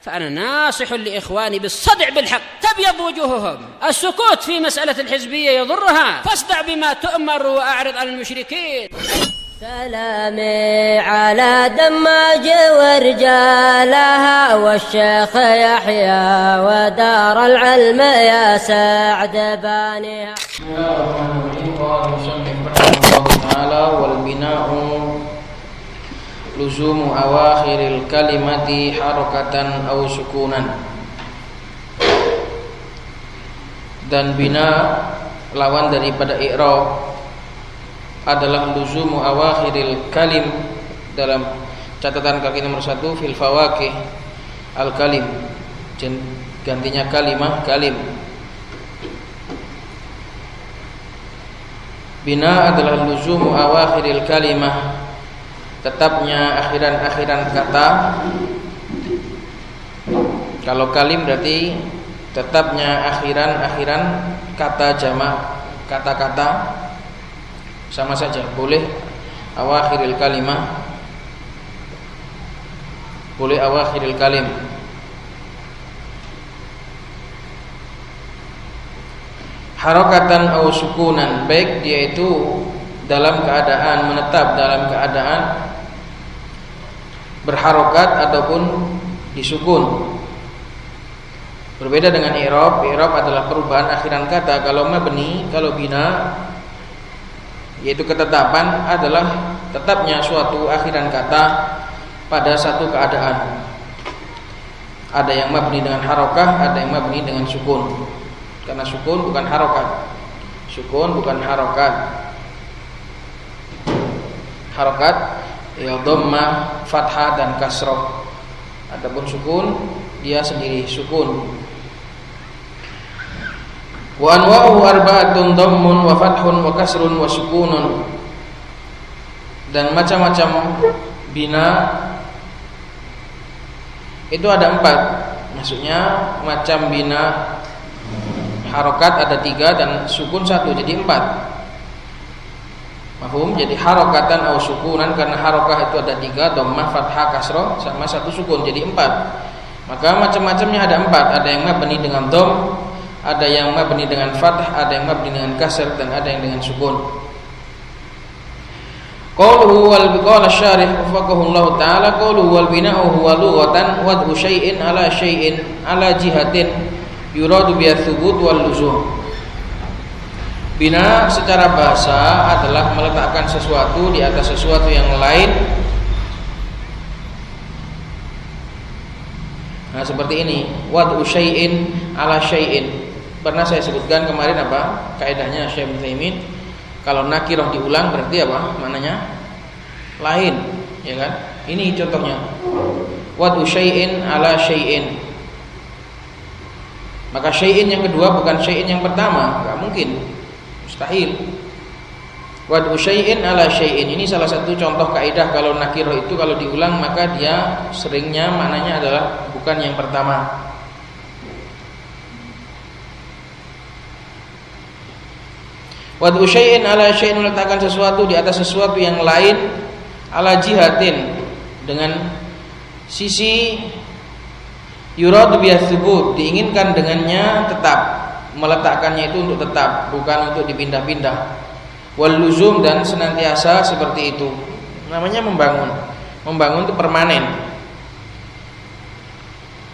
فأنا ناصح لإخواني بالصدع بالحق تبيض وجوههم. السكوت في مسألة الحزبية يضرها، فاصدع بما تؤمر وأعرض عن المشركين. سلامي على دماج ورجالها والشيخ يحيى ودار العلم يا سعد بانيها. والبناء لزوم أواخر الكلمة حركة أو سكونا. Dan bina lawan daripada i'rab adalah luzumu awakhiril kalim dalam catatan kaki nomor 1 fil fawaqih al kalim, gantinya kalimah kalim. Bina adalah luzumu awakhiril kalimah, tetapnya akhiran-akhiran kata. Kalau kalim berarti tetapnya akhiran-akhiran kata jamak kata-kata, sama saja, boleh awakhiril kalimah, boleh awakhiril kalim. Harakatan au sukunan, baik dia itu dalam keadaan menetap, dalam keadaan berharokat ataupun disukun. Berbeda dengan i'rab. I'rab adalah perubahan akhiran kata. Kalau mabni, kalau bina, yaitu ketetapan, adalah tetapnya suatu akhiran kata pada satu keadaan. Ada yang mabni dengan harokah, ada yang mabni dengan sukun. Karena sukun bukan harokat. Sukun bukan harokat. Harokat ya dhammah, fathah dan kasroh. Adapun sukun dia sendiri sukun. Wa anwa'u arba'atun dhammun wa fathun wa kasrun wa sukunun. Dan macam-macam bina itu ada 4. Maksudnya macam bina harokat ada 3 dan sukun 1, jadi 4. Mafhum? Jadi harokatan atau sukunan, karena harokah itu ada 3, dhammah, fathah, kasroh, sama 1 sukun, jadi 4. Maka macam-macamnya ada 4. Ada yang mabni dengan dhamm, ada yang mabni dengan fathah, ada yang mabni dengan kasr, dan ada yang dengan sukun. Qauluhu wal biqala syarih wafaqahu Allah taala, qauluhu wal bina'u huwa lughatan wad'u syai'in ala jihatin yuradu biha thubut wal luzum. Bina secara bahasa adalah meletakkan sesuatu di atas sesuatu yang lain. Nah, seperti ini, wad'u syai'in ala syai'in. Pernah saya sebutkan kemarin apa kaidahnya Syekh Utsaimin. Kalau nakirah diulang berarti apa? Maknanya lain, ya kan? Ini contohnya. Wad'u syai'in ala syai'in. Maka syai'in yang kedua bukan syai'in yang pertama, enggak mungkin. Mustahil. Wad'u syai'in ala syai'in. Ini salah satu contoh kaidah kalau nakirah itu kalau diulang maka dia seringnya maknanya adalah bukan yang pertama. Wad'u syai'in ala syai'in, meletakkan sesuatu di atas sesuatu yang lain, ala jihatin, dengan sisi yuradu biha thubut, diinginkan dengannya tetap, meletakkannya itu untuk tetap, bukan untuk dipindah-pindah. Wal luzum, dan senantiasa seperti itu. Namanya membangun. Membangun itu permanen.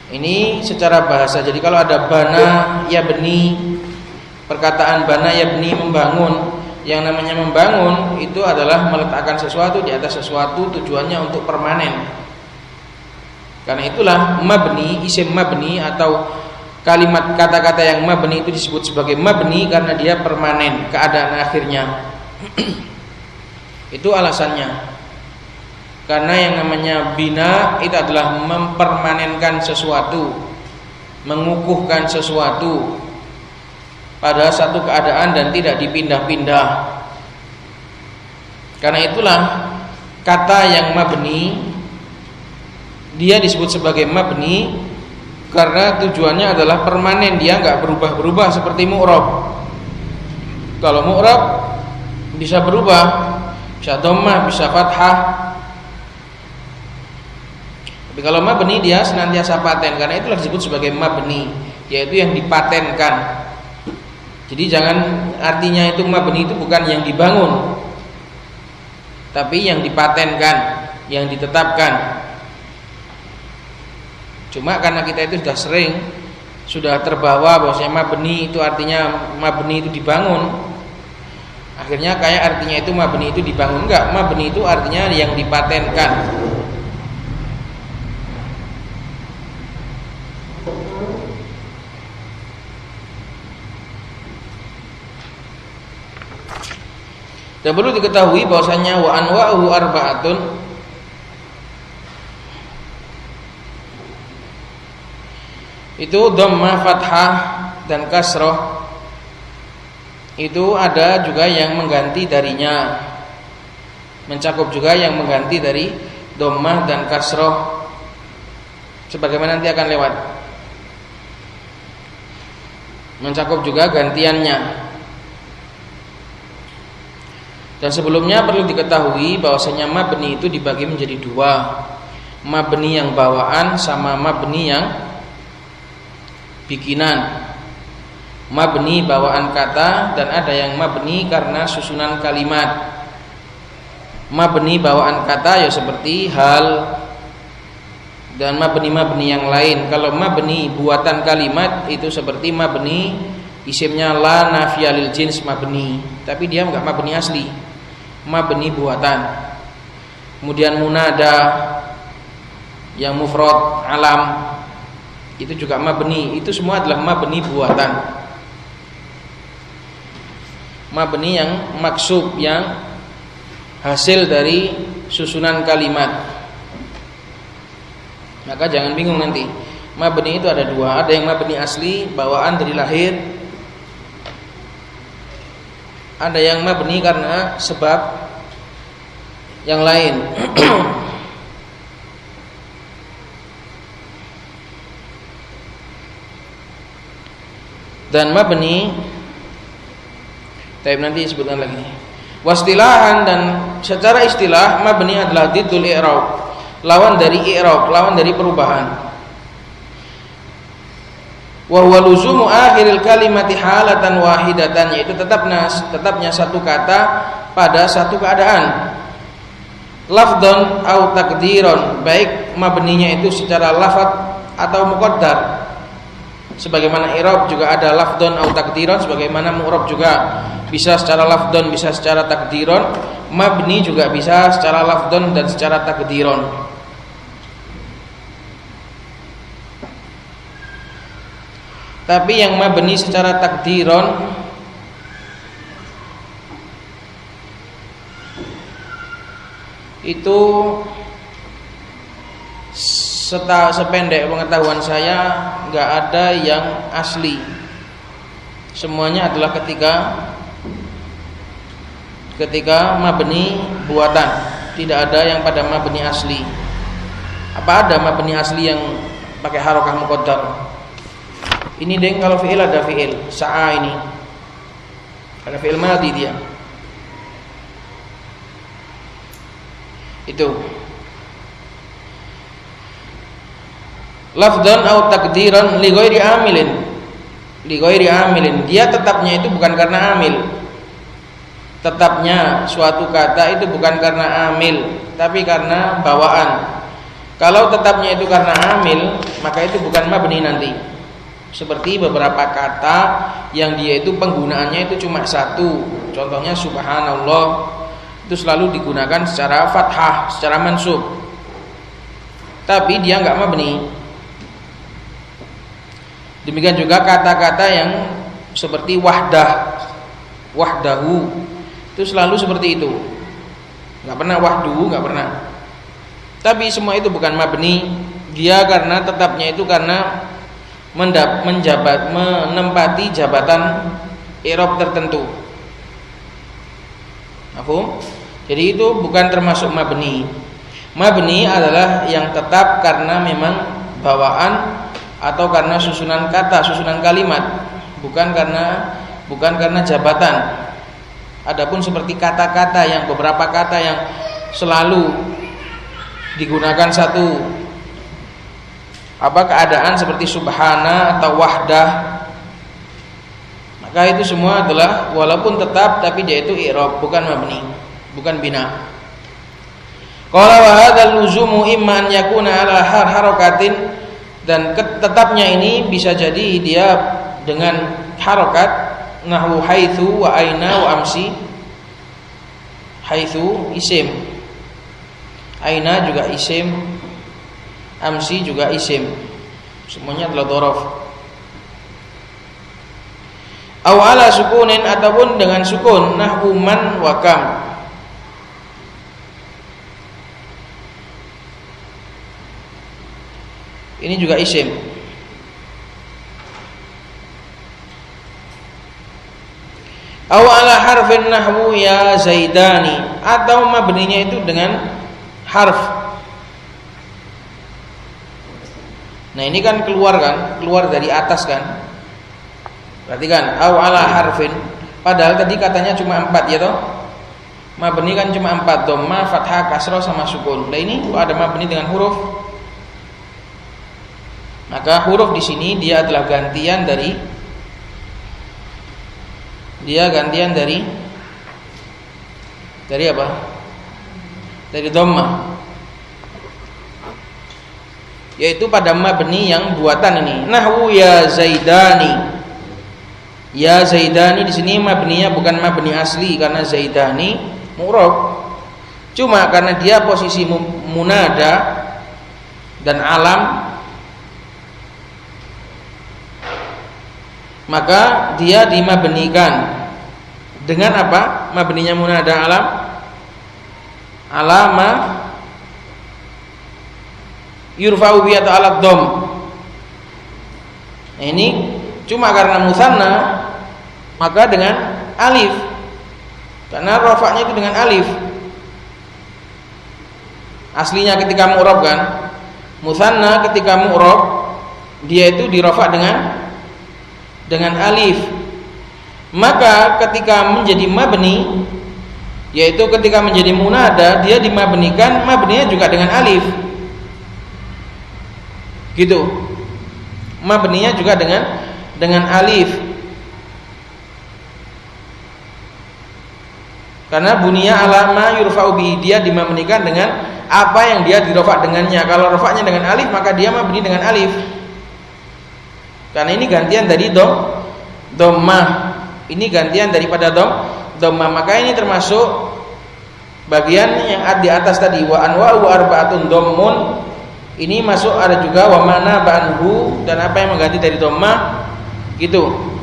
Ini secara bahasa. Jadi kalau ada bana yabni, perkataan bana yabni membangun, yang namanya membangun itu adalah meletakkan sesuatu di atas sesuatu, tujuannya untuk permanen. Karena itulah mabni, isim mabni atau kalimat kata-kata yang mabni itu disebut sebagai mabni karena dia permanen keadaan akhirnya. Itu alasannya. Karena yang namanya bina itu adalah mempermanenkan sesuatu, mengukuhkan sesuatu pada satu keadaan dan tidak dipindah-pindah. Karena itulah kata yang mabni dia disebut sebagai mabni karena tujuannya adalah permanen, dia enggak berubah-berubah seperti mu'rab. Kalau mu'rab bisa berubah, bisa dhammah, bisa fathah. Tapi kalau mabni dia senantiasa paten, karena itulah disebut sebagai mabni, yaitu yang dipatenkan. Jadi jangan artinya itu mabni itu bukan yang dibangun, tapi yang dipatenkan, yang ditetapkan. Cuma karena kita itu sudah sering, sudah terbawa bahwasanya mabni itu artinya mabni itu dibangun, akhirnya kayak artinya itu mabni itu dibangun. Enggak, mabni itu artinya yang dipatenkan. Dan perlu diketahui bahwasanya wa anwa'uhu arba'atun, itu dhammah, fathah dan kasroh. Itu ada juga yang mengganti darinya, mencakup juga yang mengganti dari dhammah dan kasroh, sebagaimana nanti akan lewat. Mencakup juga gantiannya. Dan sebelumnya perlu diketahui bahwasanya mabni itu dibagi menjadi dua, mabni yang bawaan sama mabni yang bikinan. Mabni bawaan kata dan ada yang mabni karena susunan kalimat. Mabni bawaan kata ya seperti hal dan mabni-mabni yang lain. Kalau mabni buatan kalimat itu seperti mabni isimnya la nafiyah lil jins mabni, tapi dia enggak mabni asli, mabni buatan. Kemudian munada yang mufrad alam itu juga mabni, itu semua adalah mabni buatan, mabni yang maksub, yang hasil dari susunan kalimat. Maka jangan bingung nanti, mabni itu ada dua, ada yang mabni asli bawaan dari lahir, ada yang mabni karena sebab yang lain. Dan mabni tapi nanti disebutkan lagi. Wastilahan, dan secara istilah mabni adalah diddul i'rab, lawan dari i'rab, lawan dari perubahan. Wa huwa luzumu akhiril kalimati halatan wahidatan, yaitu tetapnya satu kata pada satu keadaan. Lafdhan au takdiron, baik mabninya itu secara lafaz atau muqaddar. Sebagaimana i'rab juga ada lafdhan au takdiron, sebagaimana mu'rab juga bisa secara lafdhan, bisa secara takdiron. Mabni juga bisa secara lafdhan dan secara takdiron. Tapi yang mabni secara takdiron itu sependek pengetahuan saya nggak ada yang asli. Semuanya adalah ketika mabni buatan, tidak ada yang pada mabni asli. Apa ada mabni asli yang pakai harokah muqaddar? Ini deng, kalau fi'il ada fi'il sa'a, ini ada fi'il madhi dia. Itu lafdhan au takdiran li ghairi amilin. Li ghairi amilin, dia tetapnya itu bukan karena amil. Tetapnya suatu kata itu bukan karena amil, tapi karena bawaan. Kalau tetapnya itu karena amil, maka itu bukan mabni nanti. Seperti beberapa kata yang dia itu penggunaannya itu cuma satu. Contohnya subhanallah, itu selalu digunakan secara fathah, secara mansub, tapi dia enggak mabni. Demikian juga kata-kata yang seperti wahdah, wahdahu, itu selalu seperti itu. Enggak pernah wahduhu, enggak pernah. Tapi semua itu bukan mabni. Dia karena tetapnya itu karena menempati jabatan i'rab tertentu. Mafhum? Jadi itu bukan termasuk mabni. Mabni adalah yang tetap karena memang bawaan atau karena susunan kata, susunan kalimat, bukan karena jabatan. Adapun seperti kata-kata yang beberapa kata yang selalu digunakan satu keadaan seperti subhana atau wahdah, maka itu semua adalah walaupun tetap tapi dia itu i'rab, bukan mabni, bukan bina. Qala wa hadzal luzumu imma an yakuna ala harakatin, dan tetapnya ini bisa jadi dia dengan harokat, nahwu haitsu wa aina wa amsi. Haitsu isim, aina juga isim, amsi juga isim, semuanya adalah dhorof. Aw ala sukunin, ataupun dengan sukun, nahwu man wa kam. Ini juga isim. Aw ala harfin nahwu ya zaidani, atau mabninya itu dengan harf. Nah ini kan keluar dari atas kan. Perhatikan, aw ala harfin, padahal tadi katanya cuma 4 ya toh. Mabni kan cuma 4, dhamma, fathah, kasrah sama sukun. Nah ini kalau ada mabni dengan huruf, maka huruf di sini dia adalah gantian dari apa? Dari dhamma. Yaitu pada mabni yang buatan ini. Nahwu ya zaidani. Ya zaidani di sini mabninya bukan mabni asli karena zaidani mu'rab. Cuma karena dia posisi munada dan alam, maka dia dimabnikan dengan apa? Mabninya munada alam, alama yurfa'u bi atau alat dom. Nah ini cuma karena musanna maka dengan alif, karena rafa'nya itu dengan alif. Aslinya ketika mu'rab kan, musanna ketika mu'rab dia itu dirafa' dengan alif. Maka ketika menjadi mabni, yaitu ketika menjadi munada, dia dimabnikan, mabninya juga dengan alif. Gitu. Mabninya juga dengan alif. Karena bunia alama yurfa'u bi, dia dimabnikan dengan apa yang dia dirafa' dengannya. Kalau rafa'nya dengan alif, maka dia mabni dengan alif. Karena ini gantian dari dhammah. Ini gantian daripada dhammah. Maka ini termasuk bagian yang di atas tadi, wa anwa'u arba'atun dhammun. Ini masuk, ada juga wa mana ba'anhu, dan apa yang mengganti dari dhammah gitu.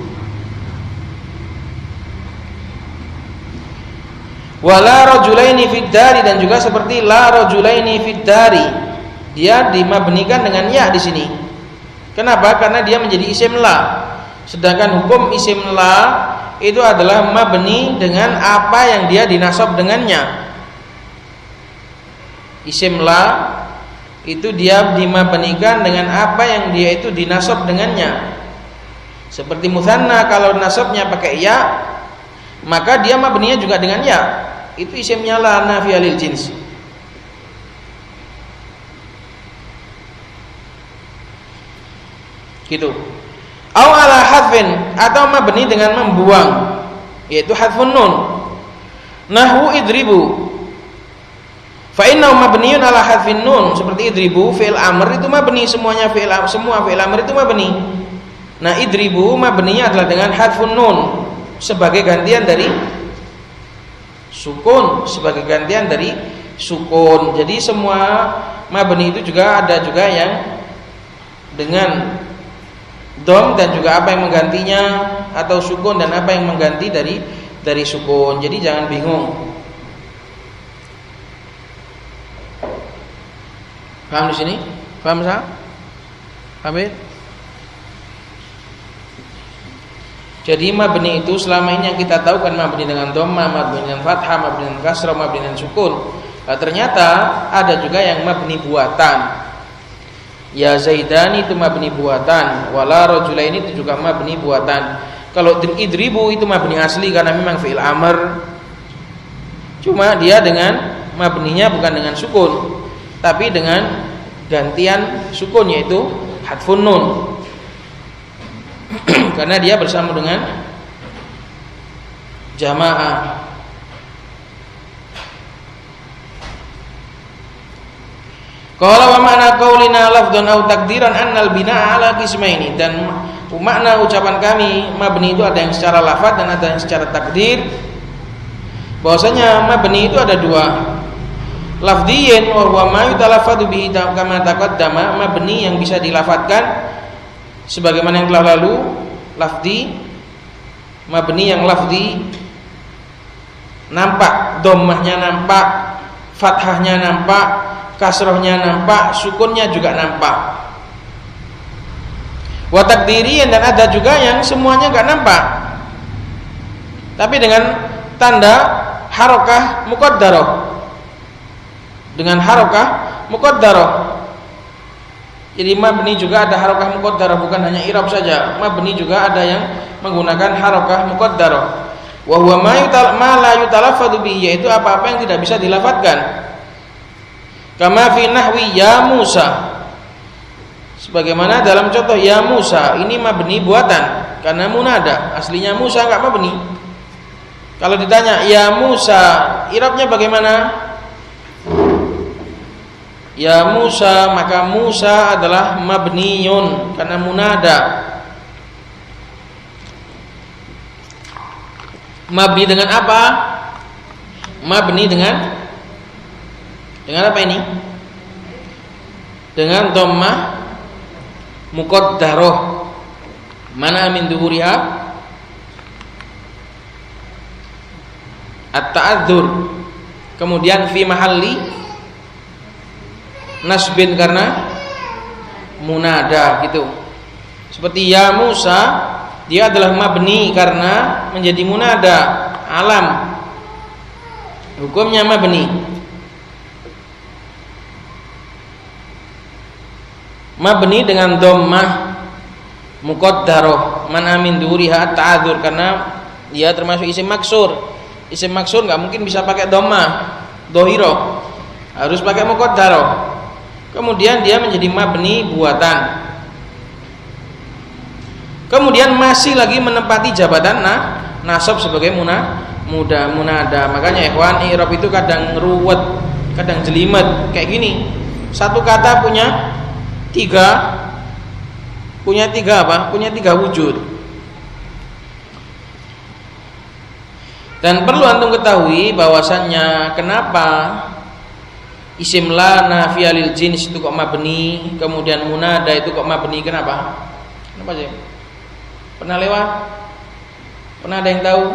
Wala rajulaini fid dari, dan juga seperti la rajulaini fid dari, dia dimabnikan dengan ya di sini. Kenapa? Karena dia menjadi isim la. Sedangkan hukum isim la itu adalah mabni dengan apa yang dia dinasab dengannya. Isim la itu dia dimabnikan dengan apa yang dia itu dinasab dengannya. Seperti musanna, kalau nasabnya pakai ya, maka dia mabninya juga dengan ya. Itu isimnya la nafiyah lil jins. Gitu. Au ala hadfin, atau mabni dengan membuang, yaitu hadfun nun. Nahwu idribu, fa innahu mabniun ala hadfin nun. Seperti idribu fi'il amr itu mabni, semua fi'il amr itu mabni. Nah idribu mabninya adalah dengan hadfun nun sebagai gantian dari sukun, Jadi semua mabni itu juga ada juga yang dengan dom dan juga apa yang menggantinya, atau sukun dan apa yang mengganti dari sukun. Jadi jangan bingung. Paham di sini? Paham sah? Paham? Jadi mabni itu selama ini yang kita tahu kan mabni dengan dhamma, mabni dengan fathah, mabni dengan kasrah, mabni dengan sukun. Nah, ternyata ada juga yang mabni buatan. Ya zaidani itu mabni buatan, wala rajulaini itu juga mabni buatan. Kalau idribu itu mabni asli karena memang fi'il amr. Cuma dia dengan mabninya bukan dengan sukun, tapi dengan gantian sukun, yaitu hadfun nun. Karena dia bersama dengan jamaah. Qala wa ma'na qaulina lafdhan aw takdiran annal bina'a ala qismaini, dan makna ucapan kami mabni itu ada yang secara lafaz dan ada yang secara takdir. Bahwasanya mabni itu ada dua. Lafdhiyan wa huwa ma yutalaffadhu bihi kama taqaddama, mabni yang bisa dilafadzkan sebagaimana yang telah lalu. Lafdhi, mabni yang lafdhi nampak, dhammahnya nampak, fathahnya nampak, kasrohnya nampak, sukunnya juga nampak. Wa takdiriyan, dan ada juga yang semuanya enggak nampak, tapi dengan tanda harokah muqaddarah. Dengan harokah muqaddarah. Jadi mabni juga ada harokah muqaddarah, bukan hanya i'rab saja. Mabni juga ada yang menggunakan harokah muqaddarah. Wa huwa ma la yutalaffadhu bihi, yaitu apa-apa yang tidak bisa dilafadzkan. Kama fi nahwi ya Musa, sebagaimana dalam contoh ya Musa, ini mabni buatan karena munada, aslinya Musa enggak mabni. Kalau ditanya ya Musa, i'rabnya bagaimana? Ya Musa, maka Musa adalah mabniyun karena munada. Mabni dengan apa? Mabni dengan apa ini? Dengan dhammah muqaddarah. Mana min dhuhuriha at-ta'adzur. Kemudian fi mahalli nasbin karena munada gitu. Seperti ya Musa, dia adalah mabni karena menjadi munada alam. Hukumnya mabni. Mabni dengan dhammah muqaddarah, man min duriha ta'adzur, karena dia termasuk isim maksur. Isim maksur enggak mungkin bisa pakai dhammah dhahirah, harus pakai muqaddarah. Kemudian dia menjadi mabni buatan. Kemudian masih lagi menempati jabatan nasab sebagai munada. Makanya ikhwan, i'rab itu kadang ruwet, kadang jelimet kayak gini. Satu kata punya tiga apa? Punya tiga wujud. Dan perlu antum ketahui bahwasannya kenapa isim la nafiyah lil jins itu kok mabni, kemudian munada itu kok mabni, kenapa? Kenapa sih? Pernah lewat? Pernah ada yang tahu?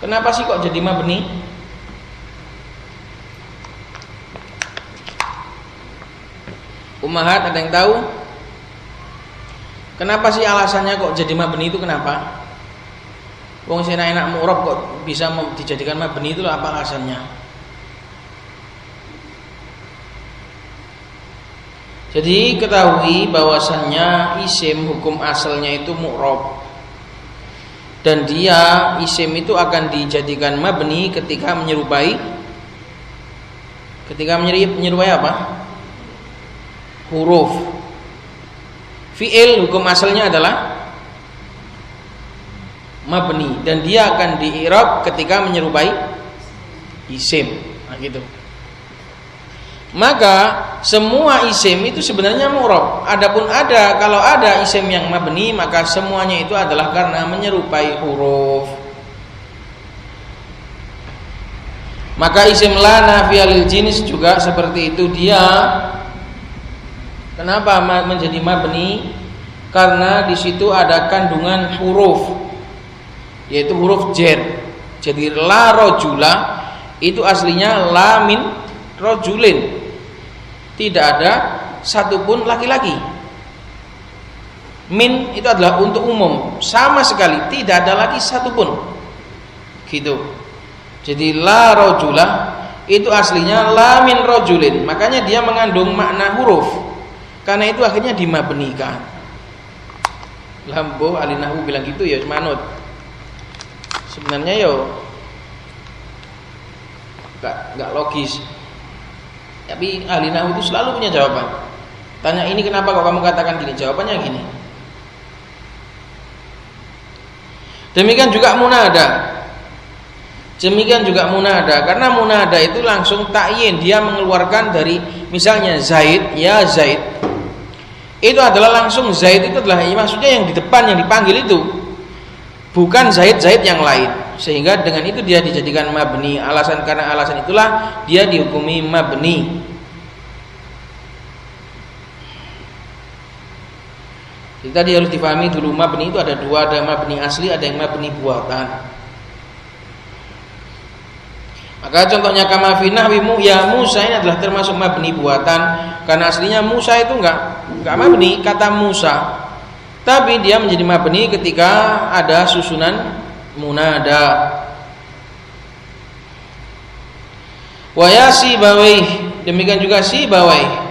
Kenapa sih kok jadi mabni? Ummahat, ada yang tahu? Kenapa sih alasannya kok jadi mabni itu kenapa? Wong sing enak mu'rab kok bisa dijadikan mabni itu apa alasannya? Jadi ketahui bahwasannya isim hukum asalnya itu mu'rab. Dan dia isim itu akan dijadikan mabni ketika menyerupai apa? Huruf. Fi'il hukum asalnya adalah mabni dan dia akan di-i'rab ketika menyerupai isim. Nah gitu. Maka semua isim itu sebenarnya mu'rab. Adapun kalau ada isim yang mabni, maka semuanya itu adalah karena menyerupai huruf. Maka isim la nafiyah lil jins juga seperti itu, dia kenapa menjadi mabni? Karena di situ ada kandungan huruf, yaitu huruf jar. Jadi la rajula itu aslinya la min rajulin. Tidak ada satupun laki-laki. Min itu adalah untuk umum, sama sekali tidak ada lagi satupun. Gitu. Jadi la rajula itu aslinya la min rajulin. Makanya dia mengandung makna huruf. Karena itu akhirnya dimabnikan. Lambo alinahu bilang gitu ya manut. Sebenarnya yo enggak logis. Tapi ahli nahwu itu selalu punya jawaban. Tanya ini kenapa kok kamu katakan gini? Jawabannya gini. Demikian juga munada. Karena munada itu langsung ta'yin, dia mengeluarkan dari misalnya Zaid, ya Zaid. Itu adalah langsung Zaid itu adalah maksudnya yang di depan yang dipanggil itu. Bukan Zaid yang lain. Sehingga dengan itu dia dijadikan mabni. Karena alasan itulah dia dihukumi mabni. Jadi tadi harus difahami dulu, mabni itu ada dua, ada mabni asli, ada yang mabni buatan. Maka contohnya kama fi nahwi ya Musa ini adalah termasuk mabni buatan, karena aslinya Musa itu enggak mabni kata Musa. Tapi dia menjadi mabni ketika ada susunan munada. Wa ya Sibawai, demikian juga Sibawai.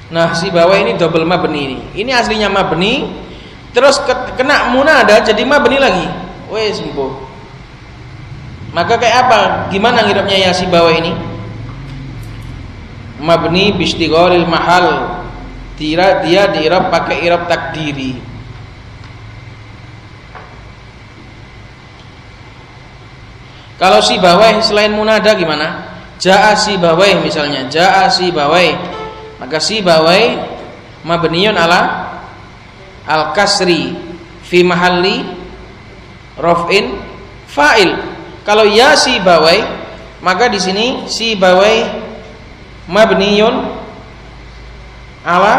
Nah, Sibawai ini double mabni ini. Ini aslinya mabni, terus kena munada jadi mabni lagi. Wes sembuh. Maka kayak apa? Gimana ngirapnya ya Sibawai ini? Mabni bistigharil mahal. Dia diirab pakai irab takdiri. Kalau Sibawai selain munada gimana? Ja'a Sibawai misalnya, Ja'a Sibawai. Maka Sibawai mabniyun ala al-kasri fi mahalli raf'in fa'il. Kalau ya Sibawai, maka di sini Sibawai mabniyun ala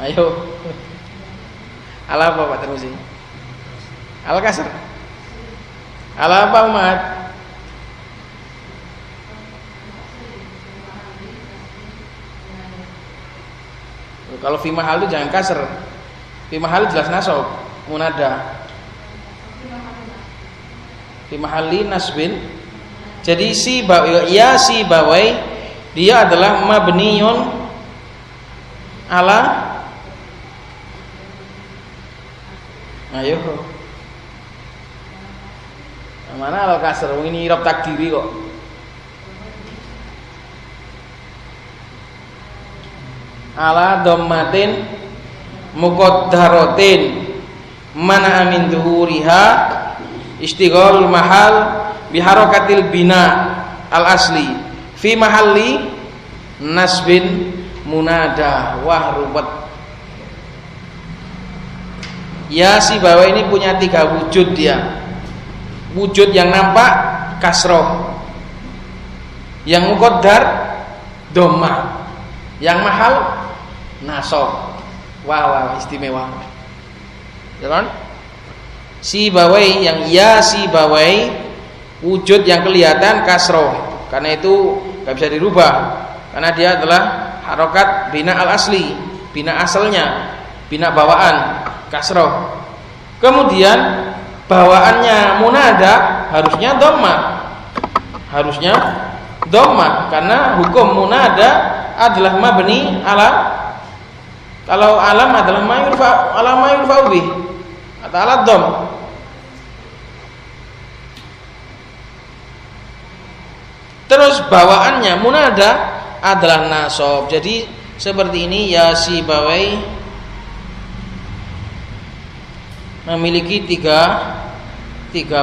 ayo ala apa Pak Termusi? Al kasr. Ala apa umat? Kalau fi mahal itu jangan kasr. Fi mahal jelas nasab, munada. Fi mahalli nasbin. Jadi ya Sibawai dia adalah mabniyun ala ayo. Mana al kasr? Ini irab takdiri kok. Ala dhammatin muqaddaratin mana amin zuhuriha istigharul mahal biharakatil bina al asli fi mahalli nasbin munada. Wah ruwet. Ya Sibawai ini punya 3 wujud dia. Wujud yang nampak kasroh, yang muqaddar dhamma, yang mahal nasab. Wah istimewa. Ya kan? Sibawai yang ya Sibawai wujud yang kelihatan kasroh, karena itu nggak bisa dirubah, karena dia adalah harokat bina al asli, bina asalnya, bina bawaan kasroh. Kemudian bawaannya munada harusnya dhamma, karena hukum munada adalah mabni ala, kalau alam adalah mayul fa'ubi atau ala dham. Terus bawaannya munada adalah nasab. Jadi seperti ini ya Sibawai memiliki tiga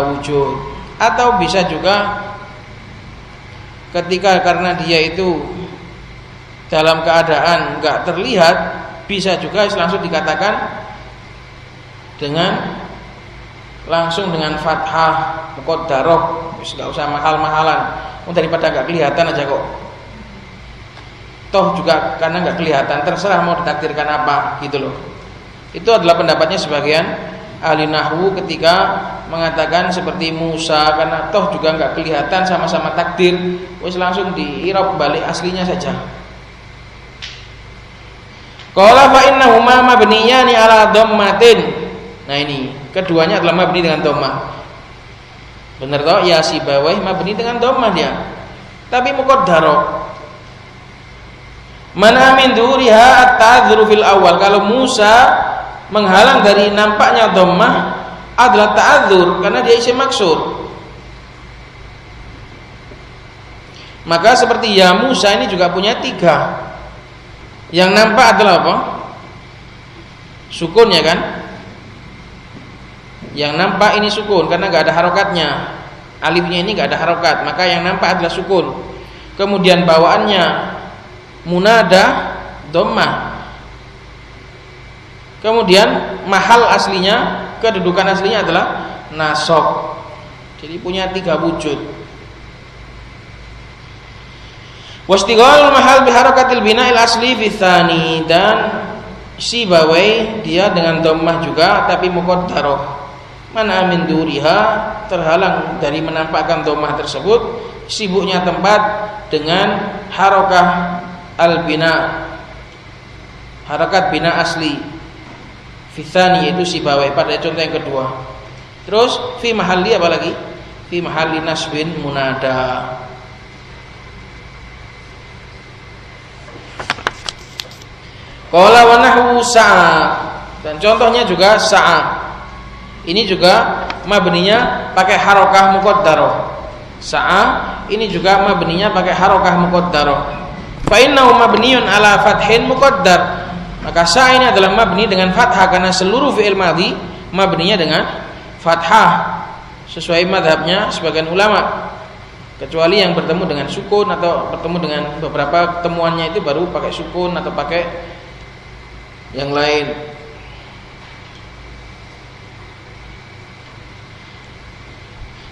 wujud. Atau bisa juga ketika karena dia itu dalam keadaan enggak terlihat, bisa juga langsung dikatakan langsung dengan fathah muqaddarah, enggak usah mahal-mahalan. Daripada enggak kelihatan aja kok. Toh juga karena enggak kelihatan, terserah mau ditakdirkan apa gitu loh. Itu adalah pendapatnya sebagian ahli nahwu ketika mengatakan seperti Musa, karena toh juga enggak kelihatan, sama-sama takdir, wis langsung diirab balik aslinya saja. Qala fa innahuma mabniyani ala dhammatin. Nah ini keduanya adalah mabni dengan dhammah. Benar toh? Ya Sibawai mabni dengan dhammah dia. Tapi muqaddarah. Mana min dzuriha at-ta'dzuru fil awal. Kalau Musa menghalang dari nampaknya dhammah adalah ta'adzur karena dia isim maksur. Maka seperti ya Musa ini juga punya 3. Yang nampak adalah apa? Sukun ya kan? Yang nampak ini sukun karena enggak ada harokatnya. Alifnya ini enggak ada harokat, maka yang nampak adalah sukun. Kemudian bawaannya munada dhammah. Kemudian mahal aslinya, kedudukan aslinya adalah nasab. Jadi punya 3 wujud. Wastighalul mahal biharakatil bina'il asli fi tsani, dan sibawai dia dengan dhammah juga tapi muqaddarah. Mana min duriha, terhalang dari menampakkan dhammah tersebut, sibuknya tempat dengan harakah al-bina, harakat bina asli. Fitsani yaitu sibawai pada contoh yang kedua. Terus fi mahalli apa lagi? Fi mahalli nasbin munada. Qala wa nahwu sa'a, dan contohnya juga sa'a. Ini juga mabninya pakai harakah muqaddarah. Sa'a ini juga mabninya pakai harakah muqaddarah. Fa innahu mabniun ala fathin muqaddar. Maka sa ini adalah mabni dengan fathah karena seluruh fi'il madhi mabninya dengan fathah sesuai madhabnya sebagian ulama, kecuali yang bertemu dengan sukun atau bertemu dengan beberapa temuannya itu baru pakai sukun atau pakai yang lain.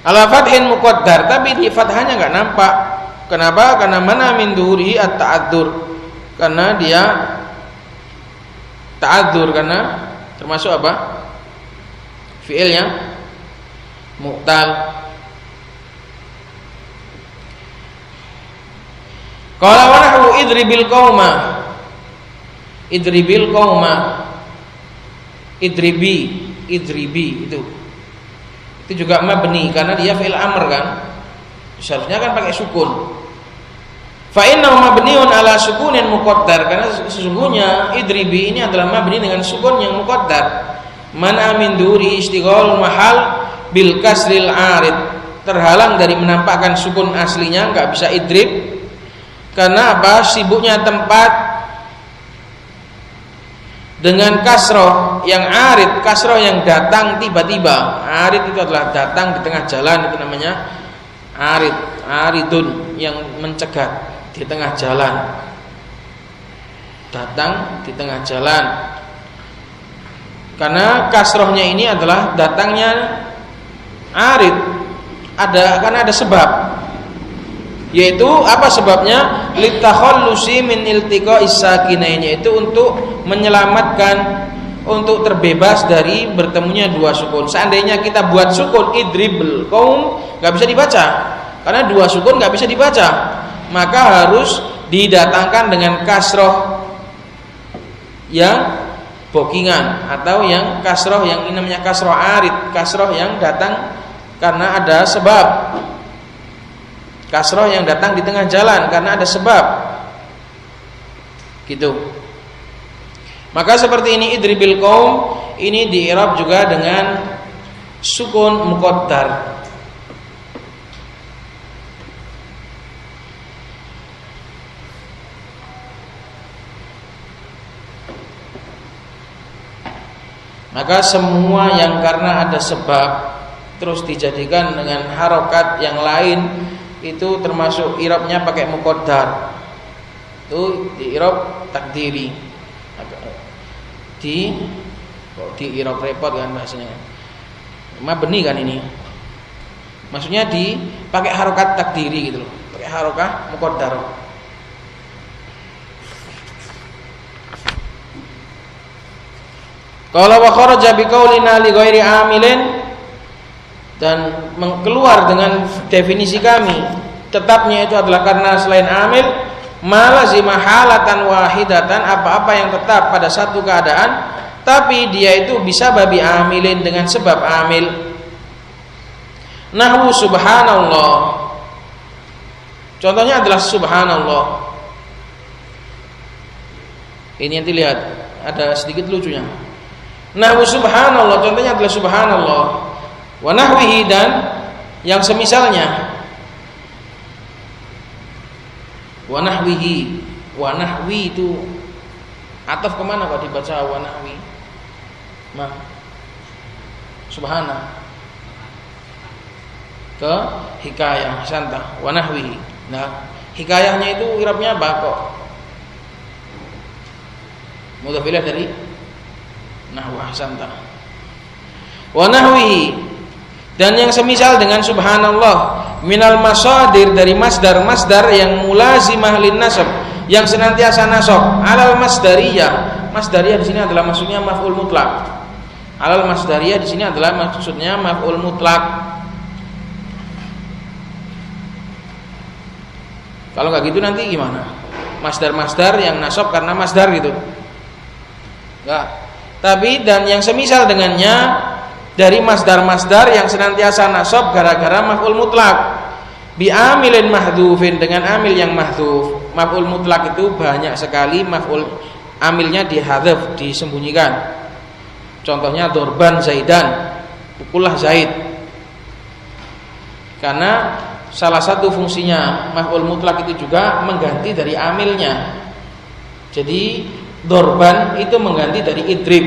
Ala fathin muqaddar, tapi di fathahnya enggak nampak. Kenapa? Karena mana min duhuri at-ta'adzur, karena dia ta'adzur, karena termasuk apa? Fi'ilnya mu'tal. Qala wa nahwu idribil qauma. Idribil qauma. Idribi itu juga mabni karena dia fi'il amr kan. Seharusnya kan pakai sukun. Fa innahu mabniun ala sukunin muqaddar, karena sesungguhnya idribi ini adalah mabni dengan sukun yang muqaddar. Man amin duri istighalul mahal bil kasril arid, terhalang dari menampakkan sukun aslinya, enggak bisa idrib. Karena apa? Sibuknya tempat dengan kasroh yang arid, kasroh yang datang tiba-tiba. Arid itu adalah datang di tengah jalan, itu namanya arid, aridun, yang mencegat di tengah jalan, datang di tengah jalan. Karena kasrohnya ini adalah datangnya arid, karena ada sebab, yaitu apa sebabnya? Litakhallusi min iltiqa'is sakinain, yaitu untuk menyelamatkan, untuk terbebas dari bertemunya 2 sukun. Seandainya kita buat sukun idribul qaum, nggak bisa dibaca, karena 2 sukun nggak bisa dibaca, maka harus didatangkan dengan kasroh yang bokingan, atau yang kasroh yang ini namanya kasroh arid, kasroh yang datang karena ada sebab, kasroh yang datang di tengah jalan karena ada sebab, gitu. Maka seperti ini idribil qaum ini di i'rab juga dengan sukun muqaddar. Maka semua yang karena ada sebab terus dijadikan dengan harokat yang lain itu termasuk i'rabnya pakai muqaddar. Itu di i'rab takdiri. Di i'rab repot kan bahasanya. Mabni kan ini. Maksudnya dipakai harokat takdiri gitu loh. Pakai harokah muqaddar. Qala wa kharaja biqaulina li ghairi amilin, dan keluar dengan definisi kami, tetapnya itu adalah karena selain amil, malazima halatan wahidatan, apa-apa yang tetap pada satu keadaan tapi dia itu bisa babi amilin dengan sebab amil. Nahwu subhanallah, contohnya adalah subhanallah. Ini nanti lihat ada sedikit lucunya. Nahwu subhanallah, contohnya adalah subhanallah. Wa nahwihi, dan yang semisalnya. Wa nahwihi, wa nahwi itu ataf kemana Pak dibaca wa nahwi? Subhana ke hikayah santa wa nahwihi. Nah, hikayahnya itu i'rabnya apa kok? Mudhaf ilaih dari nahwu santa. Wa nahwihi, dan yang semisal dengan subhanallah, minal masadir, dari masdar-masdar yang mulazimah lin nasab, yang senantiasa nasab, alal masdariyah. Masdariyah di sini adalah maksudnya maf'ul mutlak. Alal masdariyah di sini adalah maksudnya maf'ul mutlak. Kalau nggak gitu nanti gimana? Masdar-masdar yang nasab karena masdar gitu. Enggak. Tapi dan yang semisal dengannya dari masdar-masdar yang senantiasa nasab gara-gara maf'ul mutlak. Bi amilin mahdhufin, dengan amil yang mahdhuf. Maf'ul mutlak itu banyak sekali maf'ul amilnya dihadzaf, disembunyikan. Contohnya dorban zaidan, pukullah Zaid. Karena salah satu fungsinya maf'ul mutlak itu juga mengganti dari amilnya. Jadi dorban itu mengganti dari idrib.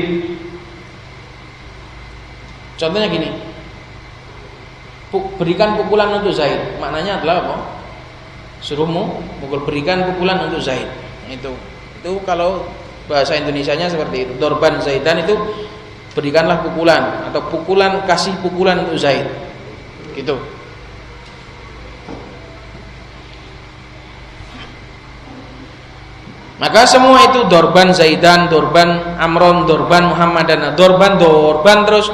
Contohnya gini, berikan pukulan untuk Zaid, maknanya adalah apa? Suruhmu pukul, berikan pukulan untuk Zaid. Itu kalau bahasa Indonesianya seperti itu. Dorban Zaidan itu berikanlah pukulan, atau pukulan, kasih pukulan untuk Zaid. Gitu. Maka semua itu dorban Zaidan, dorban Amron, dorban Muhammadan, dorban terus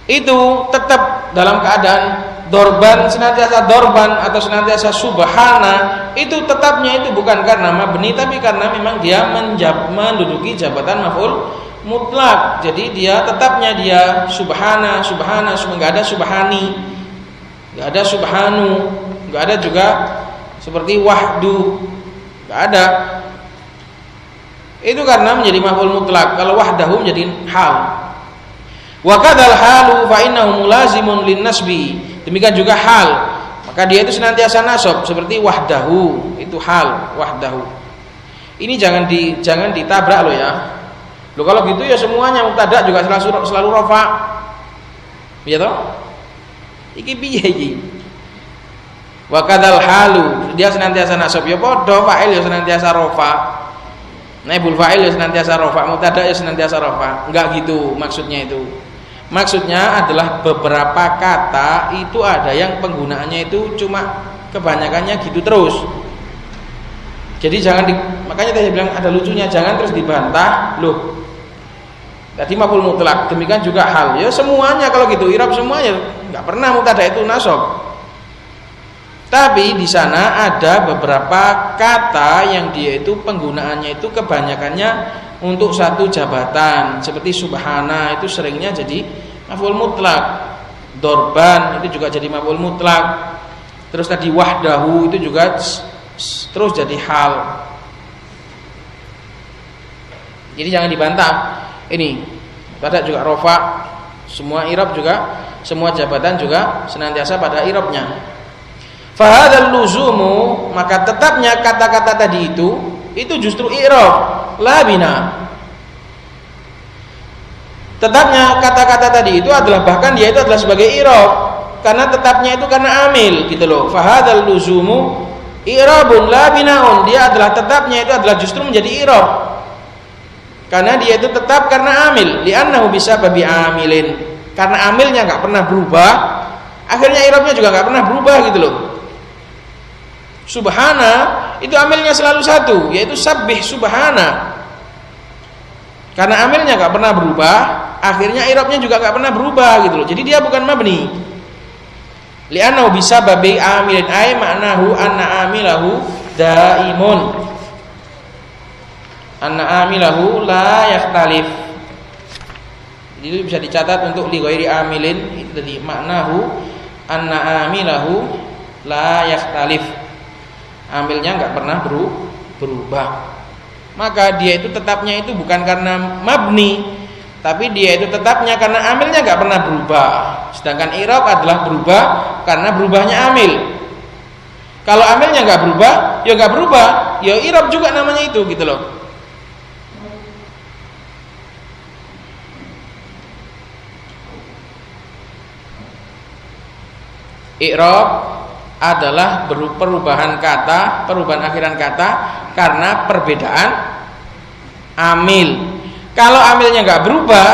itu tetap dalam keadaan dorban, senantiasa dorban atau senantiasa subhana, itu tetapnya itu bukan karena mabni, tapi karena memang dia menduduki jabatan maf'ul mutlak. Jadi dia tetapnya dia subhana, nggak ada subhani, nggak ada subhanu, nggak ada juga seperti wahdu, nggak ada. Itu karena menjadi maf'ul mutlak. Kalau wahdahu menjadi hal. Wa kadzal halu fa innahu mulazimun lin nasbi. Demikian juga hal, maka dia itu senantiasa nasab seperti wahdahu, itu hal wahdahu. Ini jangan ditabrak loh ya. Loh kalau gitu ya semuanya mubtada juga selalu rafa. Iya toh? Iki piye iki? Wa kadzal halu, dia senantiasa nasab ya padha, fa'il ya senantiasa rafa. Naibul fa'il ya senantiasa rafa, mubtada ya senantiasa rafa. Enggak gitu maksudnya itu. Maksudnya adalah beberapa kata itu ada yang penggunaannya itu cuma kebanyakannya gitu terus. Jadi makanya tadi bilang ada lucunya, jangan terus dibantah. Loh, tadi maf'ul mutlak, demikian juga hal. Ya semuanya kalau gitu i'rab semuanya nggak pernah mubtada itu nasab. Tapi di sana ada beberapa kata yang dia itu penggunaannya itu kebanyakannya untuk satu jabatan, seperti subhana itu seringnya jadi maf'ul mutlak. Dorban itu juga jadi maf'ul mutlak. Terus tadi wahdahu itu juga terus jadi hal. Jadi jangan dibantah. Ini pada juga rofa, semua i'rab juga, semua jabatan juga senantiasa pada i'rabnya. Fahadzal luzumu, maka tetapnya kata-kata tadi itu justru i'rab, la bina. Tetapnya kata-kata tadi itu adalah, bahkan dia itu adalah sebagai i'rab, karena tetapnya itu karena amil gitu loh. Fahadzal luzumu i'rabun la binaun, dia adalah tetapnya itu adalah justru menjadi i'rab. Karena dia itu tetap karena amil, li'annahu bisababi amilin. Karena amilnya enggak pernah berubah, akhirnya i'rabnya juga enggak pernah berubah gitu loh. Subhana itu amilnya selalu satu, yaitu sabbih subhana. Karena amilnya enggak pernah berubah, akhirnya i'rabnya juga enggak pernah berubah gitu loh. Jadi dia bukan mabni. Li'annahu bisababi amilin, ay ma'nahu anna amilahu daimun. Anna amilahu la yakhtalif. Itu bisa dicatat untuk li ghairi amilin, itu tadi maknahu anna amilahu la yakhtalif. Amilnya enggak pernah berubah. maka dia itu tetapnya itu bukan karena mabni, tapi dia itu tetapnya karena amilnya nggak pernah berubah. Sedangkan i'rab adalah berubah karena berubahnya amil. Kalau amilnya nggak berubah, ya nggak berubah, ya i'rab juga namanya itu gitu loh. I'rab adalah perubahan kata, perubahan akhiran kata karena perbedaan amil. Kalau amilnya nggak berubah,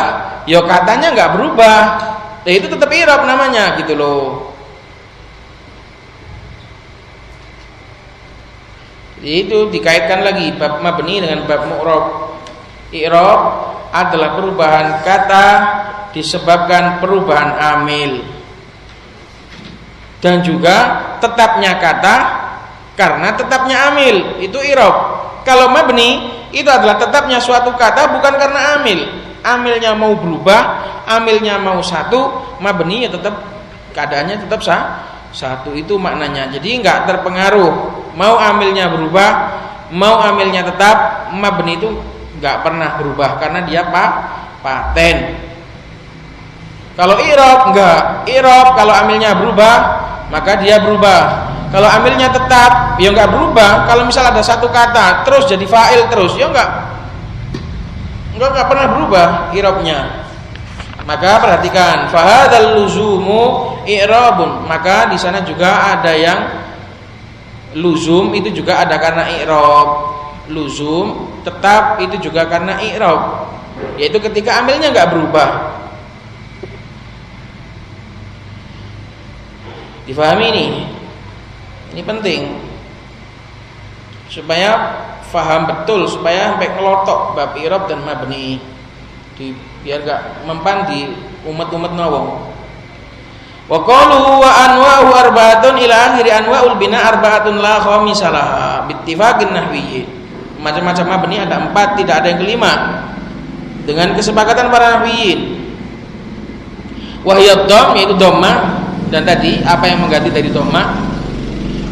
ya katanya nggak berubah. Ya itu tetap i'rab namanya gitu loh. Jadi itu dikaitkan lagi bab mabni dengan bab mu'rab. I'rab adalah perubahan kata disebabkan perubahan amil. Dan juga tetapnya kata karena tetapnya amil, itu i'rab. Kalau mabni itu adalah tetapnya suatu kata bukan karena amil. Amilnya mau berubah, amilnya mau satu, mabni ya tetap keadaannya tetap satu, itu maknanya. Jadi enggak terpengaruh mau amilnya berubah, mau amilnya tetap, mabni itu enggak pernah berubah karena dia paten. Kalau i'rab enggak, i'rab kalau amilnya berubah maka dia berubah. Kalau amilnya tetap ya enggak berubah. Kalau misal ada satu kata terus jadi fa'il terus ya enggak pernah berubah i'rabnya. Maka perhatikan, fahadzal luzumu i'rabun. Maka di sana juga ada yang luzum itu juga ada karena i'rab. Luzum tetap itu juga karena i'rab. Yaitu ketika amilnya enggak berubah. Difahami ini penting supaya faham betul, supaya sampai ngelotok bab i'rab dan mabni, biar gak mempan di umat-umat nawang. Wa qalu wa anwa'u arba'atun ila akhiri anwa'ul bina arba'atun la khamisalaha bittifaqin nahwiyyin. Macam-macam mabni ada 4, tidak ada yang kelima dengan kesepakatan para nahwiyyin. Wa hiya dhamm, yaitu dhammah. Dan tadi apa yang mengganti dari dhammah?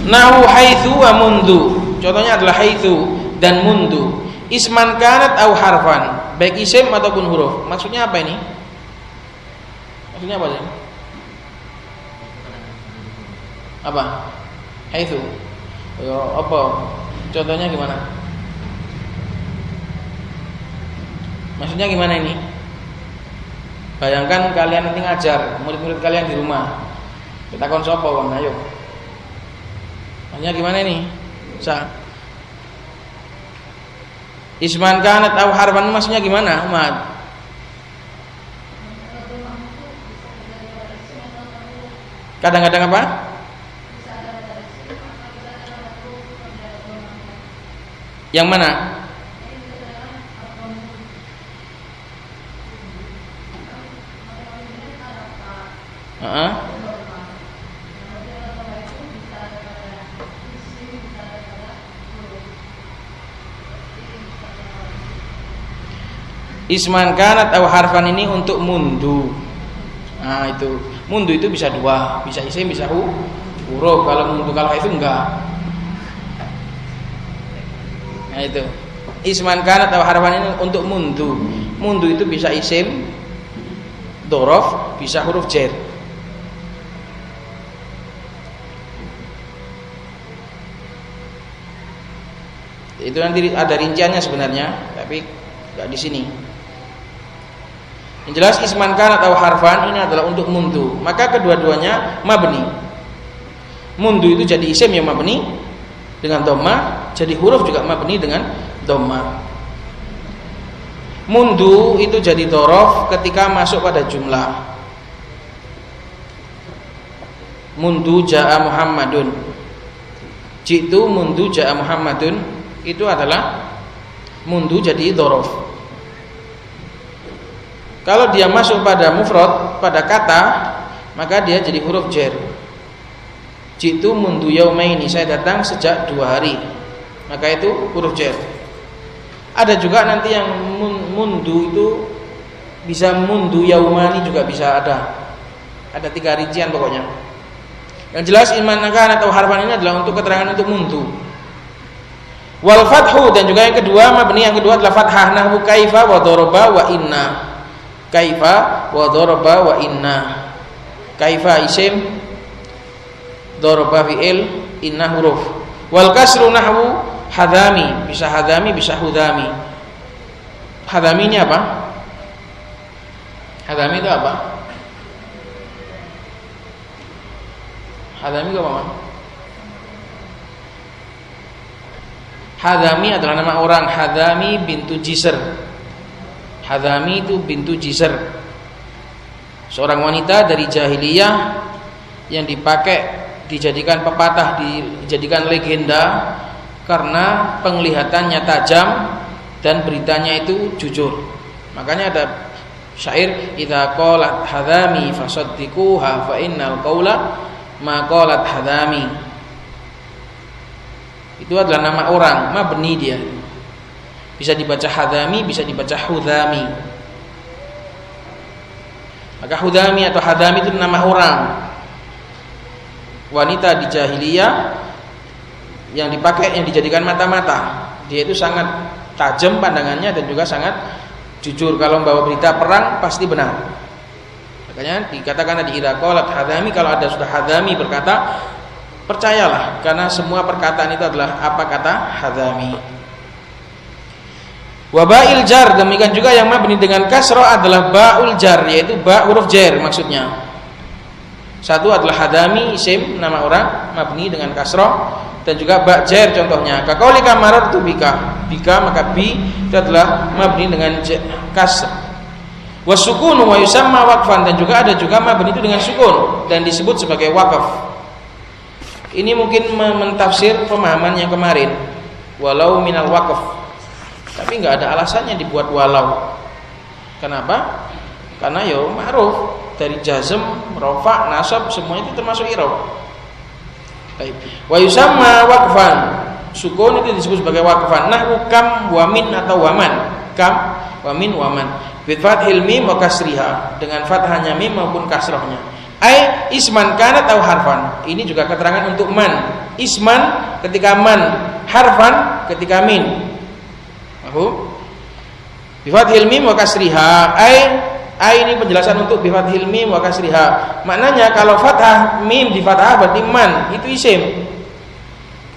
Nahu haitsu wa mundu. Contohnya adalah haitsu dan mundu. Isman kanat au harfan, baik isim ataupun huruf. Maksudnya apa ini? Maksudnya apa sih? Apa? Haitsu. Apa? Contohnya gimana? Maksudnya gimana ini? Bayangkan kalian nanti ngajar murid-murid kalian di rumah. Kita kon sapa wong, ayo. Maksudnya gimana ini? Isman kanat au harfan maksudnya gimana, Ahmad? Kadang-kadang apa? Yang mana? Isman kanat atau harfan ini untuk mundu. Nah itu mundu itu bisa dua, bisa isim bisa huruf. Kalau mundu kalau itu enggak. Nah itu isman kanat atau harfan ini untuk mundu. Mundu itu bisa isim, dorof, bisa huruf jar. Itu nanti ada rinciannya sebenarnya, tapi enggak di sini. Yang jelas isman kanat atau harfan ini adalah untuk mundu. Maka kedua-duanya mabni. Mundu itu jadi isim yang mabni dengan dhammah, jadi huruf juga mabni dengan dhammah. Mundu itu jadi dhorof ketika masuk pada jumlah. Mundu ja'a Muhammadun. Jitu mundu ja'a Muhammadun itu adalah mundu jadi dhorof. Kalau dia masuk pada mufrad, pada kata, maka dia jadi huruf jar. Jitu mundu yaumaini, saya datang sejak 2 hari. Maka itu huruf jar. Ada juga nanti yang mundu itu bisa mundu yaumani juga bisa ada. Ada 3 rincian pokoknya. Yang jelas iman nakan atau harfan ini adalah untuk keterangan untuk mundu. Wal fathu, dan juga yang kedua mabni yang kedua adalah fathah, nahwu kaifa wa daraba wa inna. Kaifa wa daraba wa inna. Kaifa isim, daraba fi'il, inna huruf. Wal kasru nahwu hadami, bisa hadami bisa hudami. Hadami ini apa? Hadami itu apa? Hadami itu apa? Hadami adalah nama orang. Hadami bintu Jisr. Hadami itu bintu Jisr, seorang wanita dari jahiliyah yang dijadikan pepatah, dijadikan legenda karena penglihatannya tajam dan beritanya itu jujur. Makanya ada syair, idza qalat hadami fasaddiquha fa innal qaula ma qalat hadami. Itu adalah nama orang, mabni dia. Bisa dibaca hadami, bisa dibaca hudami. Maka hudami atau hadami itu nama orang, wanita di jahiliyah yang dijadikan mata-mata. Dia itu sangat tajam pandangannya dan juga sangat jujur. Kalau membawa berita perang pasti benar. Makanya dikatakan tadi idza qalat hadami, kalau ada sudah hadami berkata, percayalah, karena semua perkataan itu adalah apa kata hadami. Wa ba'il jar, demikian juga yang mabni dengan kasrah adalah ba'ul jar, yaitu ba huruf jar maksudnya. Satu adalah hadami isim nama orang mabni dengan kasrah, dan juga ba jar contohnya. Kaqaulika marartu bika, bika maka bi itu adalah mabni dengan kasr. Wasukun wa yusamma waqfan, dan juga ada juga mabni itu dengan sukun dan disebut sebagai waqaf. Ini mungkin mentafsir pemahaman yang kemarin, walau minal waqf. Tapi nggak ada alasannya dibuat walau. Kenapa? Karena ya ma'ruf, dari jazm, rafa, nasab semua itu termasuk i'rab. Baik. Wa yusamma waqfan, sukun itu disebut sebagai waqfan. Nahwu kam wa min atau waman. Kam wa min waman. Bi fathil mim wa kasriha, dengan fathahnya mim maupun kasrahnya. Ai isman kanat atau harfan. Ini juga keterangan untuk man. Isman ketika man, harfan ketika min. Bi fathil mim wa kasriha. Ai ini penjelasan untuk bi fathil mim wa kasriha. Maknanya kalau fathah mim di fathah berarti man, itu isim.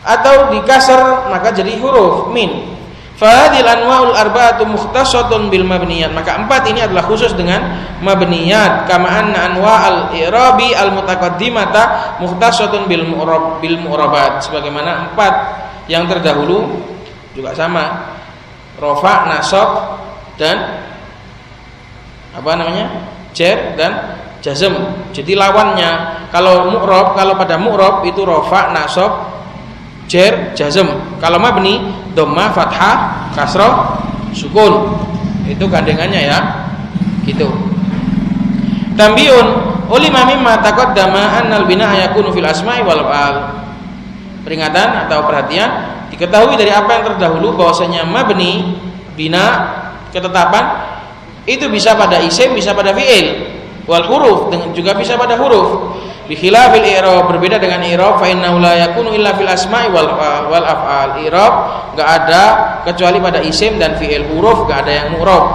Atau di kasr maka jadi huruf min. Fahadil anwa'ul arba'atu mukhtasatun bil mabniyat. Maka empat ini adalah khusus dengan mabniyat. Kama anna anwa'al i'rabi al mutaqaddimata mukhtasatun bil mu'rabat. Sebagaimana empat yang terdahulu juga sama. Rafa, nasab, dan apa namanya? Jar dan jazm. Jadi lawannya kalau mu'rab, kalau pada mu'rab itu rafa, nasab, jar, jazm. Kalau mabni dhammah, fathah, kasrah, sukun. Itu gandengannya ya. Gitu. Tambiun ulima mimma taqaddama annal bina'a yakunu fil asma'i wal af'al. Peringatan atau perhatian, diketahui dari apa yang terdahulu bahwasanya mabni, bina, ketetapan itu bisa pada isim, bisa pada fi'il, wal huruf, dengan juga bisa pada huruf. Bi khilafil i'rab, berbeda dengan i'rab, fa innahu la yakunu illa fil asma'i wal af'al. I'rab enggak ada kecuali pada isim dan fi'il. Huruf enggak ada yang mu'rab.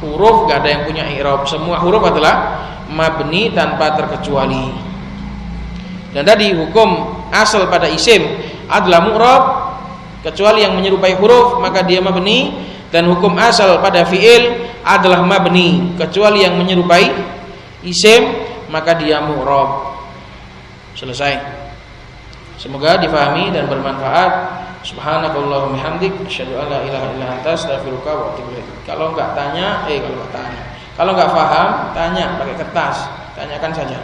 Huruf enggak ada yang punya i'rab. Semua huruf adalah mabni tanpa terkecuali. Dan tadi hukum asal pada isim adalah mu'rab kecuali yang menyerupai huruf maka dia mabni, dan hukum asal pada fi'il adalah mabni kecuali yang menyerupai isim maka dia mu'rab. Selesai. Semoga difahami dan bermanfaat. Subhanakallahumma hamdik asyhadu an la ilaha illa anta astaghfiruka wa atubu ilaik. Kalau enggak paham tanya pakai kertas, tanyakan saja.